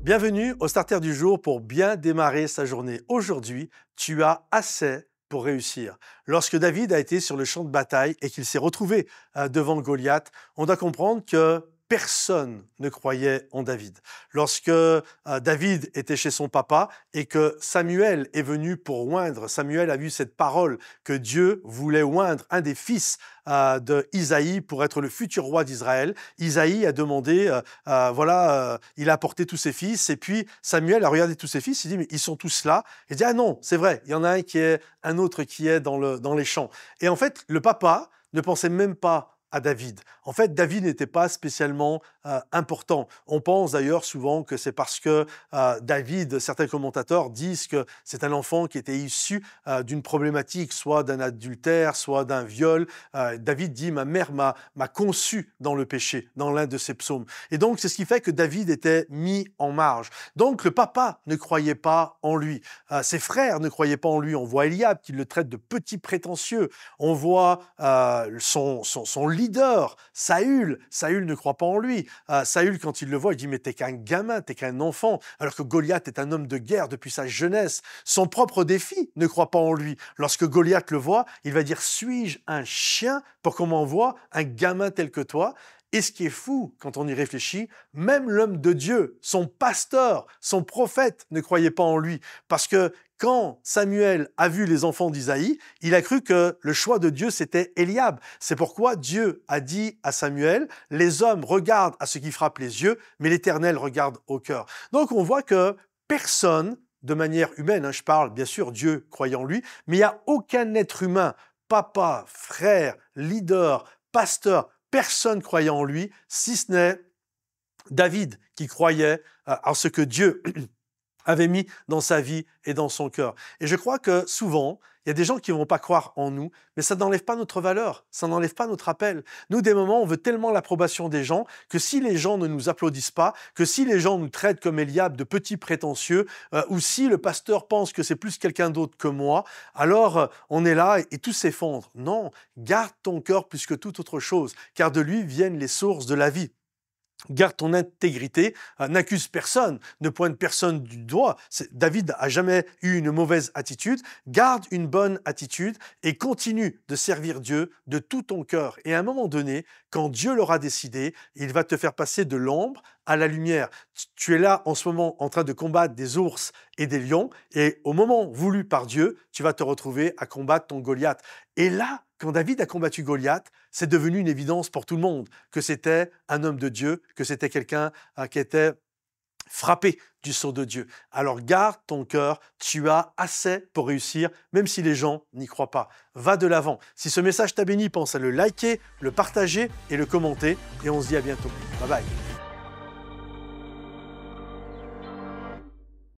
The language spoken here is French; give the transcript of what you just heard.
Bienvenue au Starter du jour pour bien démarrer sa journée. Aujourd'hui, tu as assez pour réussir. Lorsque David a été sur le champ de bataille et qu'il s'est retrouvé devant Goliath, on doit comprendre que personne ne croyait en David. Lorsque David était chez son papa et que Samuel est venu pour oindre, Samuel a vu cette parole que Dieu voulait oindre un des fils de Isaïe pour être le futur roi d'Israël. Isaïe a demandé, il a apporté tous ses fils et puis Samuel a regardé tous ses fils, il dit mais ils sont tous là. Il dit ah non, c'est vrai, il y en a un autre qui est dans les champs. Et en fait, le papa ne pensait même pas à David. En fait, David n'était pas spécialement important. On pense d'ailleurs souvent que c'est parce que David, certains commentateurs disent que c'est un enfant qui était issu d'une problématique, soit d'un adultère, soit d'un viol. David dit « Ma mère m'a conçu dans le péché », dans l'un de ses psaumes. Et donc, c'est ce qui fait que David était mis en marge. Donc, le papa ne croyait pas en lui. Ses frères ne croyaient pas en lui. On voit Eliab qui le traite de petit prétentieux. On voit son leader, Saül. Saül ne croit pas en lui. Saül, quand il le voit, il dit « Mais t'es qu'un gamin, t'es qu'un enfant », alors que Goliath est un homme de guerre depuis sa jeunesse. Son propre défi ne croit pas en lui. Lorsque Goliath le voit, il va dire « Suis-je un chien pour qu'on m'envoie un gamin tel que toi ?» Et ce qui est fou, quand on y réfléchit, même l'homme de Dieu, son pasteur, son prophète ne croyait pas en lui. Parce que quand Samuel a vu les enfants d'Isaïe, il a cru que le choix de Dieu, c'était Eliab. C'est pourquoi Dieu a dit à Samuel, « Les hommes regardent à ce qui frappe les yeux, mais l'Éternel regarde au cœur. » Donc on voit que personne, de manière humaine, je parle bien sûr, Dieu croyait en lui, mais il n'y a aucun être humain, papa, frère, leader, pasteur, personne croyait en lui, si ce n'est David qui croyait en ce que Dieu avait mis dans sa vie et dans son cœur. Et je crois que souvent, il y a des gens qui ne vont pas croire en nous, mais ça n'enlève pas notre valeur, ça n'enlève pas notre appel. Nous, des moments, on veut tellement l'approbation des gens que si les gens ne nous applaudissent pas, que si les gens nous traitent comme Eliab de petits prétentieux, ou si le pasteur pense que c'est plus quelqu'un d'autre que moi, alors on est là et tout s'effondre. Non, garde ton cœur plus que toute autre chose, car de lui viennent les sources de la vie. Garde ton intégrité, n'accuse personne, ne pointe personne du doigt. David n'a jamais eu une mauvaise attitude. Garde une bonne attitude et continue de servir Dieu de tout ton cœur. Et à un moment donné, quand Dieu l'aura décidé, il va te faire passer de l'ombre à la lumière. Tu es là en ce moment en train de combattre des ours et des lions et au moment voulu par Dieu, tu vas te retrouver à combattre ton Goliath. Et là, quand David a combattu Goliath, c'est devenu une évidence pour tout le monde que c'était un homme de Dieu, que c'était quelqu'un qui était frappé du sceau de Dieu. Alors garde ton cœur, tu as assez pour réussir, même si les gens n'y croient pas. Va de l'avant. Si ce message t'a béni, pense à le liker, le partager et le commenter. Et on se dit à bientôt. Bye bye.